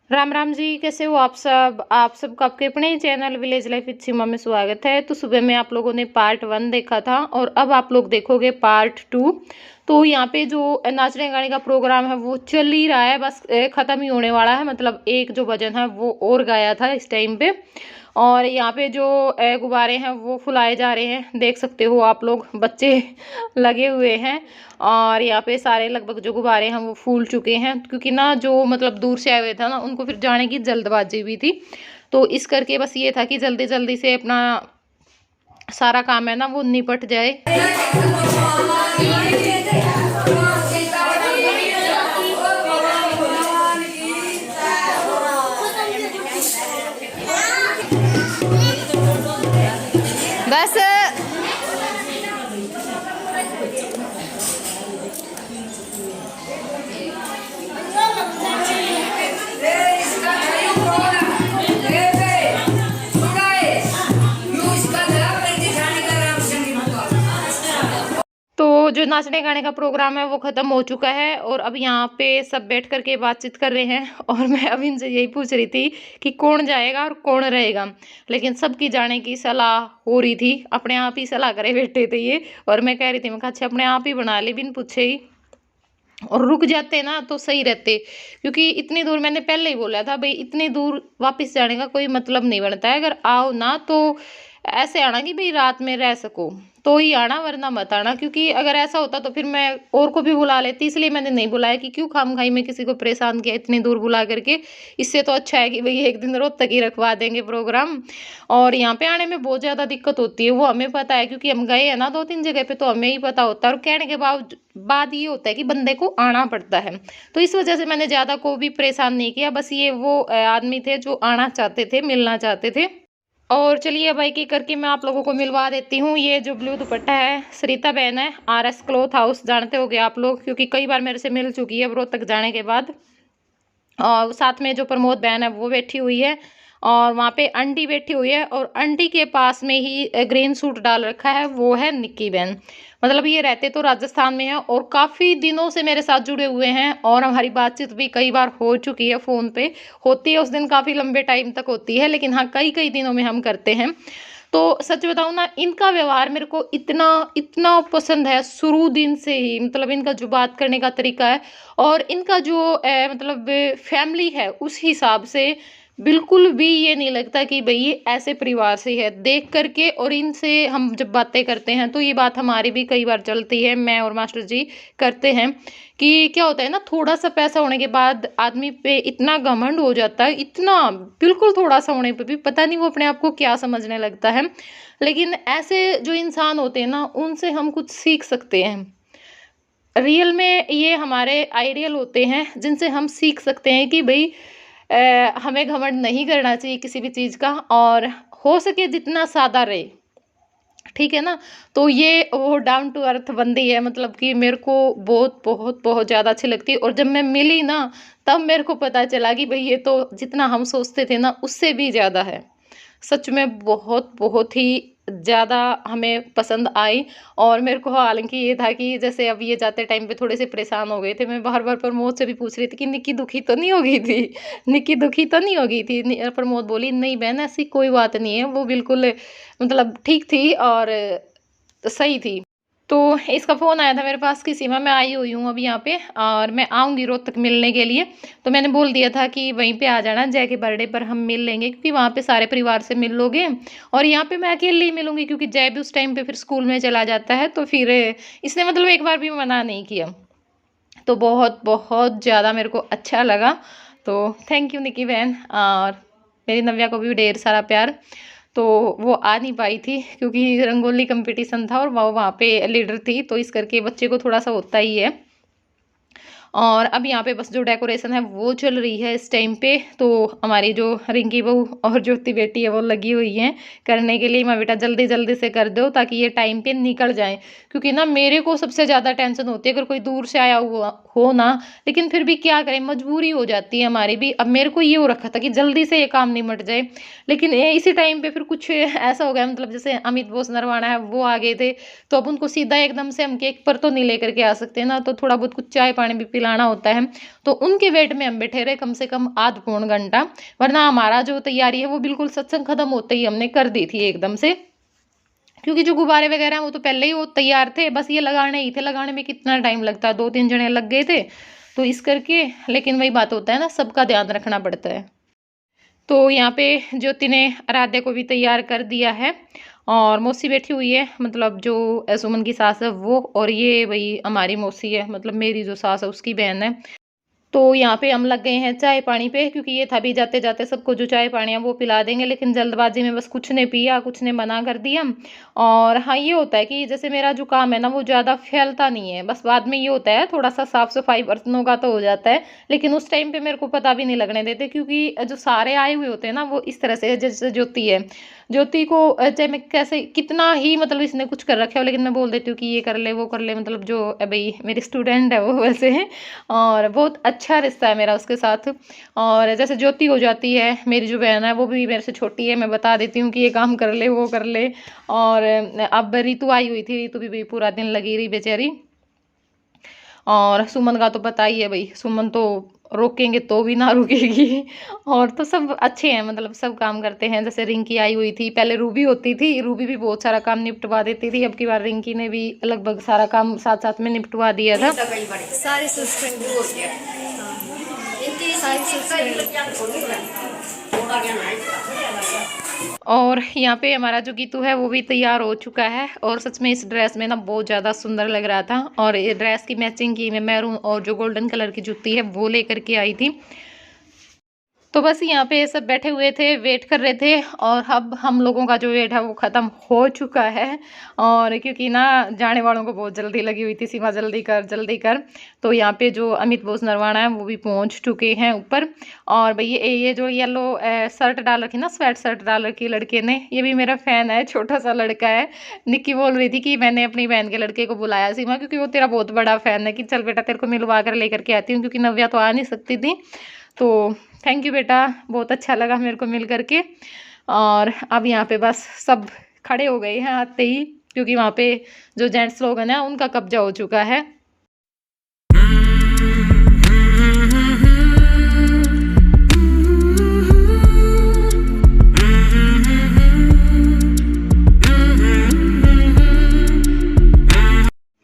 राम राम जी, कैसे हो आप सब। आप सबका आपके अपने ही चैनल विलेज लाइफ विद सीमा में स्वागत है। तो सुबह में आप लोगों ने पार्ट 1 देखा था और अब आप लोग देखोगे पार्ट 2। तो यहाँ पे जो नाचने गाने का प्रोग्राम है वो चल ही रहा है, बस ख़त्म ही होने वाला है। मतलब एक जो भजन है वो और गाया था इस टाइम पे। और यहाँ पे जो गुब्बारे हैं वो फुलाए जा रहे हैं, देख सकते हो आप लोग, बच्चे लगे हुए हैं। और यहाँ पे सारे लगभग जो गुब्बारे हैं वो फूल चुके हैं, क्योंकि ना जो मतलब दूर से आए हुए थे ना उनको फिर जाने की जल्दबाजी भी थी। तो इस करके बस ये था कि जल्दी जल्दी से अपना सारा काम है ना वो निपट जाए। बस तो जो नाचने गाने का प्रोग्राम है वो ख़त्म हो चुका है और अब यहाँ पे सब बैठ कर के बातचीत कर रहे हैं। और मैं अब इनसे यही पूछ रही थी कि कौन जाएगा और कौन रहेगा, लेकिन सबकी जाने की सलाह हो रही थी। अपने आप ही सलाह करे बैठे थे ये। और मैं कह रही थी, मैं कहा अच्छा अपने आप ही बना ले बिन पूछे ही, और रुक जाते ना तो सही रहते। क्योंकि इतनी दूर मैंने पहले ही बोला था भाई, इतनी दूर वापस जाने का कोई मतलब नहीं बनता है। अगर आओ ना तो ऐसे आना कि भाई रात में रह सको तो ही आना, वरना मत आना। क्योंकि अगर ऐसा होता तो फिर मैं और को भी बुला लेती, इसलिए मैंने नहीं बुलाया कि क्यों खामखाई में किसी को परेशान किया इतनी दूर बुला करके। इससे तो अच्छा है कि भाई एक दिन रोहतक ही रखवा देंगे प्रोग्राम। और यहाँ पे आने में बहुत ज़्यादा दिक्कत होती है, वो हमें पता है, क्योंकि हम गए हैं ना 2-3 जगह पे, तो हमें ही पता होता है। और कहने के बाद ये होता है कि बंदे को आना पड़ता है। तो इस वजह से मैंने ज़्यादा को भी परेशान नहीं किया। बस ये वो आदमी थे जो आना चाहते थे, मिलना चाहते थे। और चलिए अब एक एक करके मैं आप लोगों को मिलवा देती हूँ। ये जो ब्लू दुपट्टा है सरिता बहन है, RS क्लॉथ हाउस, जानते होगे आप लोग, क्योंकि कई बार मेरे से मिल चुकी है रोहतक जाने के बाद। और साथ में जो प्रमोद बहन है वो बैठी हुई है, और वहाँ पे आंटी बैठी हुई है। और आंटी के पास में ही ग्रीन सूट डाल रखा है, वो है निक्की बहन। मतलब ये रहते तो राजस्थान में है और काफ़ी दिनों से मेरे साथ जुड़े हुए हैं, और हमारी बातचीत भी कई बार हो चुकी है, फ़ोन पे होती है। उस दिन काफ़ी लंबे टाइम तक होती है, लेकिन हाँ कई कई दिनों में हम करते हैं। तो सच बताऊँ ना, इनका व्यवहार मेरे को इतना इतना पसंद है शुरू दिन से ही। मतलब इनका जो बात करने का तरीका है, और इनका जो मतलब फैमिली है, उस हिसाब से बिल्कुल भी ये नहीं लगता कि भई ये ऐसे परिवार से है। देख कर के और इनसे हम जब बातें करते हैं तो ये बात हमारी भी कई बार चलती है, मैं और मास्टर जी करते हैं। कि क्या होता है ना, थोड़ा-सा पैसा होने के बाद आदमी पे इतना घमंड हो जाता है, इतना बिल्कुल थोड़ा-सा होने पे भी पता नहीं वो अपने आप को क्या समझने लगता है। लेकिन ऐसे जो इंसान होते हैं ना, उनसे हम कुछ सीख सकते हैं। रियल में ये हमारे आइडियल होते हैं, जिनसे हम सीख सकते हैं कि भई हमें घमंड नहीं करना चाहिए किसी भी चीज़ का, और हो सके जितना सादा रहे, ठीक है ना। तो ये वो डाउन टू अर्थ बंदी है, मतलब कि मेरे को बहुत बहुत बहुत ज़्यादा अच्छी लगती है। और जब मैं मिली ना, तब मेरे को पता चला कि भई ये तो जितना हम सोचते थे ना उससे भी ज़्यादा है। सच में बहुत बहुत ही ज़्यादा हमें पसंद आई। और मेरे को हालाँकि ये था कि जैसे अब ये जाते टाइम पे थोड़े से परेशान हो गए थे। मैं बार-बार प्रमोद से भी पूछ रही थी कि निक्की दुखी तो नहीं हो गई थी? निक्की दुखी तो नहीं हो गई थी? प्रमोद बोली, "नहीं बहन, ऐसी कोई बात नहीं है, वो बिल्कुल मतलब ठीक थी और सही थी।" तो इसका फ़ोन आया था मेरे पास कि सीमा मैं आई हुई हूँ अभी यहाँ पे, और मैं आऊँगी रोहतक मिलने के लिए। तो मैंने बोल दिया था कि वहीं पे आ जाना, जय के बर्थडे पर हम मिल लेंगे, क्योंकि वहाँ पे सारे परिवार से मिल लोगे। और यहाँ पे मैं अकेले ही मिलूँगी, क्योंकि जय भी उस टाइम पे फिर स्कूल में चला जाता है। तो फिर इसने मतलब एक बार भी मना नहीं किया। तो बहुत बहुत ज़्यादा मेरे को अच्छा लगा। तो थैंक यू निक्की बहन, और मेरी नव्या को भी ढेर सारा प्यार। तो वो आ नहीं पाई थी क्योंकि रंगोली कंपटीशन था और वो वहाँ पे लीडर थी, तो इस करके बच्चे को थोड़ा सा होता ही है। और अब यहाँ पे बस जो डेकोरेशन है वो चल रही है इस टाइम पे। तो हमारी जो रिंकी बहू और ज्योति बेटी है वो लगी हुई हैं करने के लिए, माँ बेटा जल्दी जल्दी से कर दो ताकि ये टाइम पे निकल जाए। क्योंकि ना मेरे को सबसे ज़्यादा टेंशन होती है अगर कोई दूर से आया हुआ हो ना, लेकिन फिर भी क्या करें, मजबूरी हो जाती है हमारी भी। अब मेरे को ये हो रखा था कि जल्दी से ये काम निमट जाए, लेकिन इसी टाइम पे फिर कुछ ऐसा हो गया, मतलब जैसे अमित बोस नरवाना है वो आ गए थे। तो अब उनको सीधा एकदम से हम केक पर तो नहीं लेकर के आ सकते ना, तो थोड़ा बहुत कुछ चाय पानी भी पिलाना होता है, तो उनके वेट में हम बैठे रहे कम से कम आध पौन घंटा, वरना हमारा जो तैयारी है वो बिल्कुल सत्संग खत्म होते ही हमने कर दी थी एकदम से, क्योंकि जो गुब्बारे वगैरह हैं वो तो पहले ही वो तैयार थे, बस ये लगाने ही थे। लगाने में कितना टाइम लगता है, 2-3 जने लग गए थे तो इस करके, लेकिन वही बात होता है ना, सबका ध्यान रखना पड़ता है। तो यहाँ पे ज्योति ने आराध्या को भी तैयार कर दिया है और मौसी बैठी हुई है, मतलब जो सुमन की सास है वो, और ये वही हमारी मौसी है, मतलब मेरी जो सास है उसकी बहन है। तो यहाँ पे हम लग गए हैं चाय पानी पे, क्योंकि ये था भी जाते जाते सबको जो चाय पानी है वो पिला देंगे, लेकिन जल्दबाजी में बस कुछ ने पिया, कुछ ने मना कर दिया। और हाँ, ये होता है कि जैसे मेरा जो काम है ना वो ज़्यादा फैलता नहीं है, बस बाद में ये होता है थोड़ा सा साफ़ सफाई बर्तनों का तो हो जाता है, लेकिन उस टाइम पे मेरे को पता भी नहीं लगने देते, क्योंकि जो सारे आए हुए होते हैं ना वो इस तरह से, जैसे ज्योति है, ज्योति को चाहे मैं कैसे कितना ही मतलब इसने कुछ कर रखा है, लेकिन मैं बोल देती हूँ कि ये कर ले वो कर ले, मतलब जो भाई मेरी स्टूडेंट है वो वैसे है, और बहुत अच्छा रिश्ता है मेरा उसके साथ। और जैसे ज्योति हो जाती है, मेरी जो बहन है वो भी मेरे से छोटी है, मैं बता देती हूँ कि ये काम कर ले वो कर ले। और अब ऋतु आई हुई थी, ऋतु भी पूरा दिन लगी रही बेचारी। और सुमन का तो पता ही है भाई, सुमन तो रोकेंगे तो भी ना रुकेगी। और तो सब अच्छे हैं, मतलब सब काम करते हैं। जैसे रिंकी आई हुई थी, पहले रूबी होती थी, रूबी भी बहुत सारा काम निपटवा देती थी, अब की बार रिंकी ने भी लगभग सारा काम साथ साथ में निपटवा दिया था। सारे और यहाँ पे हमारा जो गीतू है वो भी तैयार हो चुका है, और सच में इस ड्रेस में ना बहुत ज़्यादा सुंदर लग रहा था। और ये ड्रेस की मैचिंग की मैं मैरून और जो गोल्डन कलर की जूती है वो लेकर के आई थी। तो बस यहाँ पे सब बैठे हुए थे, वेट कर रहे थे, और अब हम लोगों का जो वेट है वो ख़त्म हो चुका है। और क्योंकि ना जाने वालों को बहुत जल्दी लगी हुई थी, सीमा जल्दी कर जल्दी कर, तो यहाँ पे जो अमित बोस नरवाना है वो भी पहुँच चुके हैं ऊपर। और भाई ये जो येलो शर्ट डाल रखी ना, स्वेट शर्ट डाल रखी लड़के ने, ये भी मेरा फ़ैन है, छोटा सा लड़का है। निक्की बोल रही थी कि मैंने अपनी बहन के लड़के को बुलाया सीमा, क्योंकि वो तेरा बहुत बड़ा फ़ैन है, कि चल बेटा तेरे को मिलवा कर लेकर के आती हूँ, क्योंकि नव्या तो आ नहीं सकती थी। तो थैंक यू बेटा, बहुत अच्छा लगा मेरे को मिल करके। और अब यहाँ पे बस सब खड़े हो गए हैं आते ही, क्योंकि वहाँ पे जो जेंट्स लोग हैं ना उनका कब्जा हो चुका है।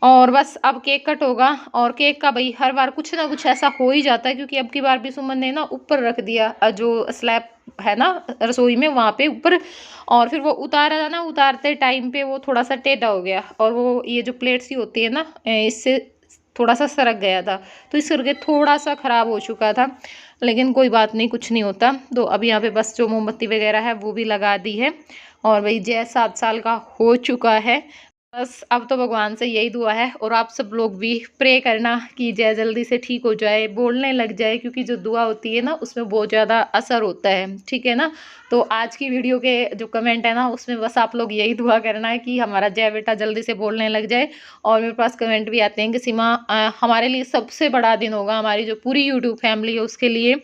और बस अब केक कट होगा, और केक का भाई हर बार कुछ ना कुछ ऐसा हो ही जाता है, क्योंकि अब की बार भी सुमन ने ना ऊपर रख दिया, जो स्लैब है ना रसोई में वहाँ पे ऊपर, और फिर वो उतारा था ना, उतारते टाइम पे वो थोड़ा सा टेढ़ा हो गया, और वो ये जो प्लेट्स ही होती है ना इससे थोड़ा सा सरक गया था, तो इस करके थोड़ा सा ख़राब हो चुका था, लेकिन कोई बात नहीं, कुछ नहीं होता। तो अब यहाँ पे बस जो मोमबत्ती वगैरह है वो भी लगा दी है, और भाई जय 7 साल का हो चुका है। बस अब तो भगवान से यही दुआ है, और आप सब लोग भी प्रे करना कि जय जल्दी से ठीक हो जाए, बोलने लग जाए, क्योंकि जो दुआ होती है ना उसमें बहुत ज़्यादा असर होता है, ठीक है ना। तो आज की वीडियो के जो कमेंट है ना उसमें बस आप लोग यही दुआ करना है कि हमारा जय बेटा जल्दी से बोलने लग जाए। और मेरे पास कमेंट भी आते हैं कि सीमा हमारे लिए सबसे बड़ा दिन होगा, हमारी जो पूरी यूट्यूब फैमिली है उसके लिए,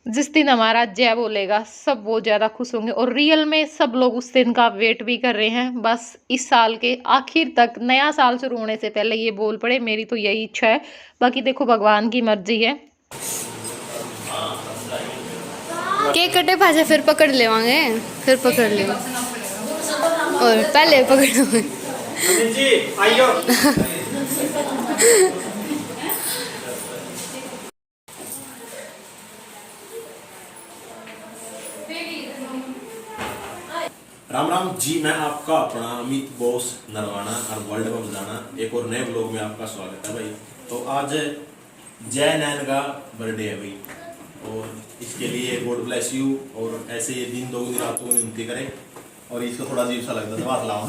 जिस दिन हमारा जय बोलेगा सब बहुत ज़्यादा खुश होंगे। और रियल में सब लोग उस दिन का वेट भी कर रहे हैं, बस इस साल के आखिर तक, नया साल शुरू होने से पहले ये बोल पड़े, मेरी तो यही इच्छा है। बाकी देखो भगवान की मर्जी है। केक कटे पाछे फिर पकड़ लेवांगे, फिर पकड़ ले, और पहले पकड़ जी आइयो। राम राम जी, मैं आपका अपना अमित बोस नरवाना और वर्ल्ड में बजाना एक और नए ब्लॉग में आपका स्वागत है भाई। तो आज जय नैन का बर्थडे है भाई, और इसके लिए गॉड ब्लेस यू, और ऐसे ये दिन दोगुनी रातों में विनती करे। और इसको थोड़ा अजीब सा लगता था, बात लाओ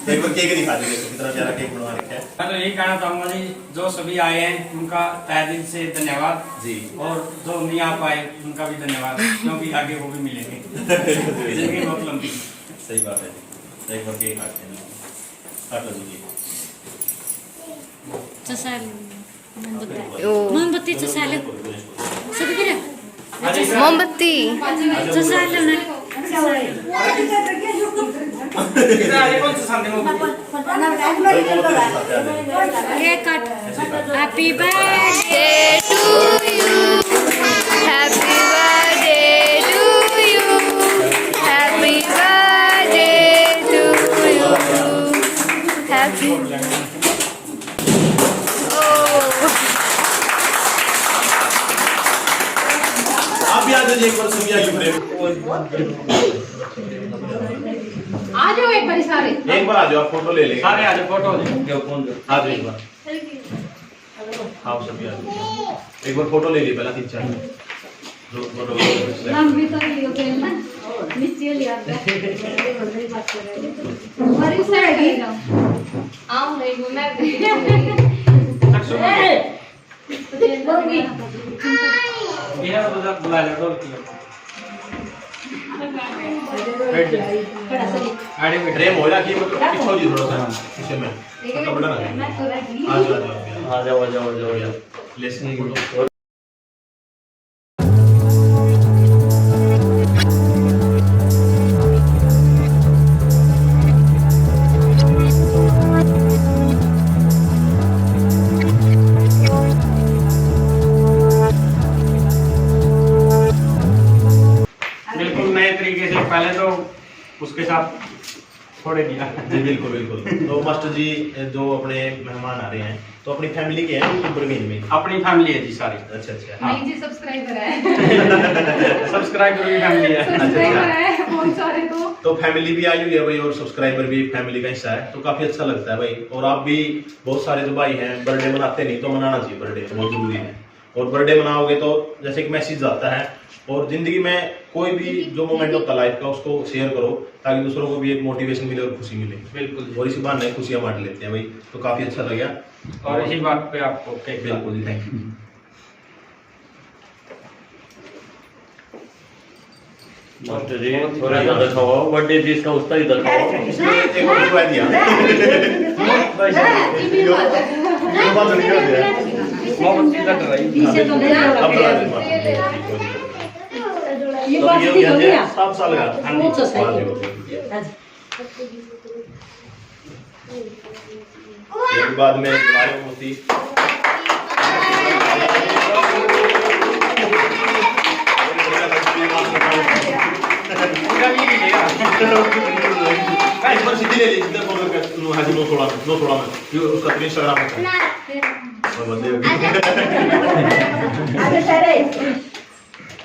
एक बार केक दिखा दीजिए, कितना प्यारा केक बनवा रखा है। मैं तो यही कहना चाहूंगा जी, जो सभी आए हैं उनका तहे दिल से धन्यवाद जी, और जो नहीं आ पाए उनका भी धन्यवाद, क्योंकि आगे वो भी मिलेंगे। जिंदगी बहुत लंबी। सही बात है। एक बार केक काटते हैं, काट लीजिए। मोमबत्ती चसाले सभी करे मोमबत्ती चसाले केक काट happy birthday to you, happy birthday to you, happy birthday to you, happy. आप भी आ जाइए एक बार सभी आइए प्रेम। आ जाओ एक बार सारे। एक बार आ जाओ, आप फोटो ले लेंगे। सारे आज फोटो आ जाओ एक बार। आप सभी आ जाओ। एक बार फोटो ले ली पहला 3-4 जो फोटो हम भी तो लियो के ना नीचे ले आता है हमारी साइड ही जाओ आओ नहीं वो मैं बोलूंगी ये है तो बुला ले तो आड़े बैठ प्रेम हो रहा कि मतलब पीछे जी थोड़ा सा पीछे में कपड़ा ना आ जाओ यार लेसन फोटो। बिल्कुल नए तरीके से, पहले तो उसके साथ छोड़े दिया। जी बिल्कुल बिल्कुल। तो मास्टर जी जो अपने मेहमान आ रहे हैं तो अपनी फैमिली के हैं यूट्यूबर में अपनी फैमिली है जी सारी। अच्छा अच्छा। नहीं जी सब्सक्राइबर है। सब्सक्राइबर भी फैमिली है। सब्सक्राइबर है बहुत सारे तो फैमिली भी आई हुई है भाई और सब्सक्राइबर भी फैमिली का हिस्सा है तो काफी अच्छा लगता है भाई। और आप भी बहुत सारे जो भाई हैं बर्थडे मनाते नहीं तो मनाना चाहिए, बर्थडे बहुत जरूरी है। और बर्थडे मनाओगे तो जैसे एक मैसेज आता है और जिंदगी में कोई भी जो मोमेंट होता है लाइफ का उसको शेयर करो ताकि दूसरों को भी एक मोटिवेशन मिले और खुशी मिले। बिल्कुल जी। और इसी बहाने खुशियां बांट लेते हैं भाई तो काफी अच्छा लगा। और इसी बात पे आपको केक बिल्कुल जी, थैंक यू। मास्टर जी थोड़ा इधर खाओ, बर्थडे जी इसका उस्ता इधर खाओ। इसमें एक और खुआ दिया। ये बात नहीं होती है। मोमबत्ती लग रही पीछे तो नहीं अब जाओ बना दे, ये तो बात ये ठीक हो गया 7 साल का। बहुत सा सही हाँ जी, है। हो गया। एक बाद में लाइव होती उनका भी मिलेगा। इस बार सीधी ले ली जिधर फोन करके हाजी नो थोड़ा में ये उसका इंस्टाग्राम है और बंदे हो गए। आगे सारे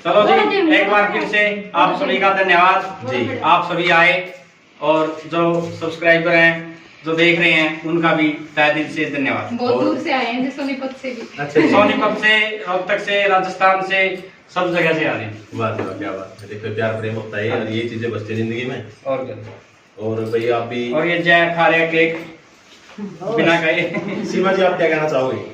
चलो जी, एक बार फिर से आप सभी का धन्यवाद जी। आप सभी आए और जो सब्सक्राइबर हैं जो देख रहे हैं उनका भी तहे दिल से धन्यवाद। बहुत दूर से आए हैं जी सोनीपत से भी। अच्छा जी। सोनीपत से, रोहतक से, राजस्थान से, सब जगह से आ रहे हैं। बात है, क्या बात है। देखो प्यार प्रेम होता है और ये चीजें बचती है जिंदगी में। और क्या। और भाई आप भी और ये जय खा रहे केक बिना कहे। सीमा जी आप क्या कहना चाहोगे?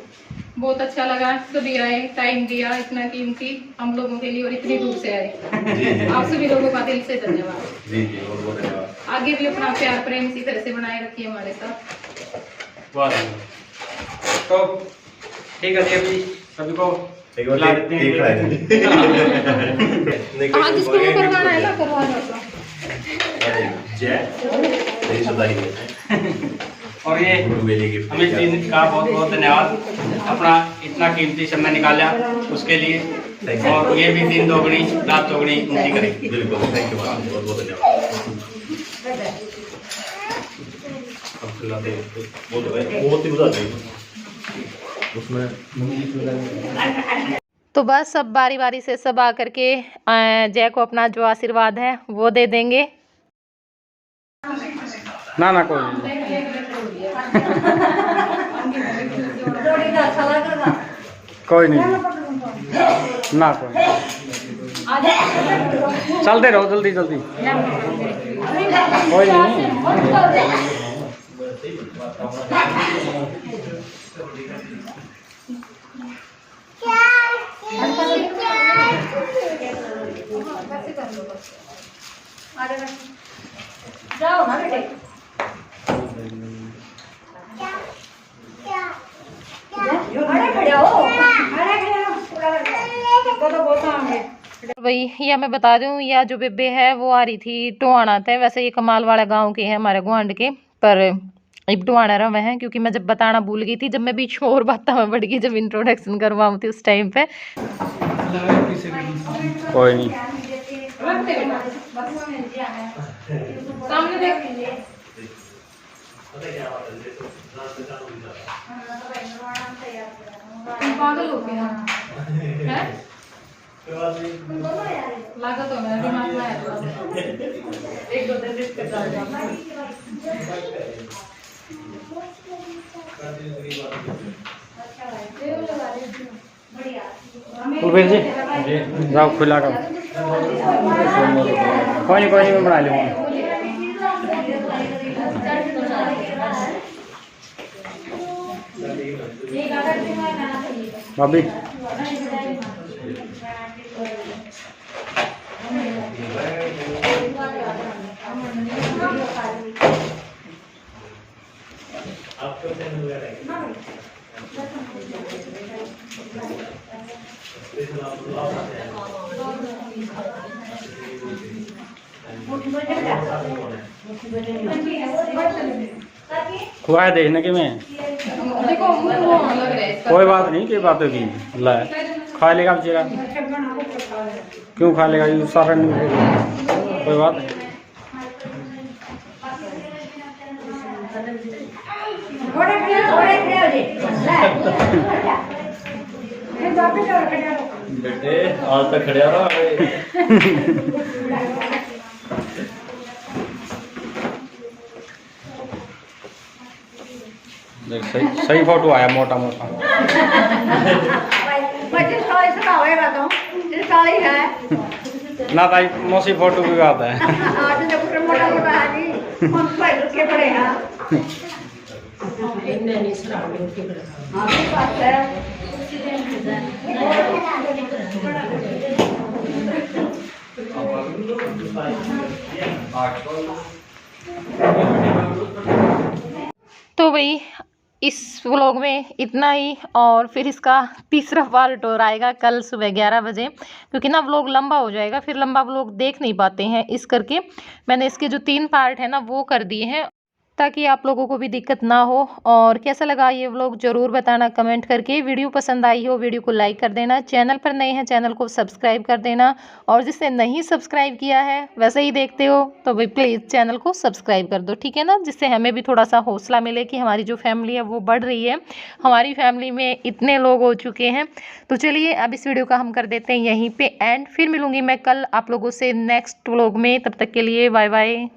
बहुत अच्छा लगा सभी आए, टाइम दिया इतना कीमती हम लोगों के लिए और इतनी दूर से आए। जी जी आप सभी लोगों का दिल से धन्यवाद। जी जी बहुत बहुत धन्यवाद। आगे भी अपना प्यार प्रेम इसी तरह से बनाए रखिए हमारे साथ। वाह। तो ठीक है जी, अभी सभी को एक बार बुला देते हैं। देख रहा है हाँ जिसको वो करवाना है ना करवा लो। जय तेरी सदाई है। और ये गुरुवेली गिफ्ट हमें टीम का बहुत बहुत धन्यवाद, अपना इतना कीमती समय निकाला उसके लिए। और ये भी दिन दोगुनी रात चौगुनी उनकी करेगी। बिल्कुल थैंक यू बहुत बहुत धन्यवाद। अब खिलाते हैं वो तो बहुत ही बुझाते हैं उसमें। तो बस सब बारी बारी से सब आकर के जय को अपना जो आशीर्वाद है वो दे देंगे। ना ना कोई नहीं। जोड़ी का अच्छा लगेगा कोई नहीं ना कोई। चलते रहो जल्दी जल्दी। कोई नहीं। जाओ ना बेटे अरे खड़े हो भाई यह मैं बता दूं, यह जो बेबे है वो आ रही थी टोहाना थे। वैसे ये कमाल वाला गांव के है हमारे गुआंढ के, पर इबटवाना रहे हैं, क्योंकि मैं जब बताना भूल गई थी, जब मैं बीच में और बात में बढ़ गई, जब इंट्रोडक्शन करवाऊँ थी उस टाइम पे। कोई नहीं। पागल हो गया है? लगा तो मेरा दिमाग में आया, एक दो दिन रिस्क कर डालूंगा। कुलबीर जी जाओ खुला का कोई नहीं मैं बना लूँगा। भाभी खुआ देखने के मैं कोई बात नहीं, कोई बात होगी ला खा लेगा बेचारा, क्यों खा लेगा, ये सारा नहीं, कोई बात नहीं। बेटे आज तक खड़िया रहा देख सही फोटो आया मोटा मोटा। ना ताई मौसी फोटो भी आता है। तो भाई इस व्लॉग में इतना ही, और फिर इसका तीसरा पार्ट और आएगा कल सुबह 11 बजे, क्योंकि ना व्लॉग लंबा हो जाएगा, फिर लंबा व्लॉग देख नहीं पाते हैं, इस करके मैंने इसके जो 3 पार्ट है ना वो कर दिए हैं, ताकि आप लोगों को भी दिक्कत ना हो। और कैसा लगा ये व्लॉग ज़रूर बताना कमेंट करके। वीडियो पसंद आई हो वीडियो को लाइक कर देना, चैनल पर नए हैं चैनल को सब्सक्राइब कर देना, और जिसने नहीं सब्सक्राइब किया है वैसे ही देखते हो तो भाई प्लीज़ चैनल को सब्सक्राइब कर दो, ठीक है ना, जिससे हमें भी थोड़ा सा हौसला मिले कि हमारी जो फैमिली है वो बढ़ रही है। हमारी फैमिली में इतने लोग हो चुके हैं। तो चलिए अब इस वीडियो का हम कर देते हैं यहीं पर एंड, फिर मिलूँगी मैं कल आप लोगों से नेक्स्ट व्लॉग में, तब तक के लिए बाय बाय।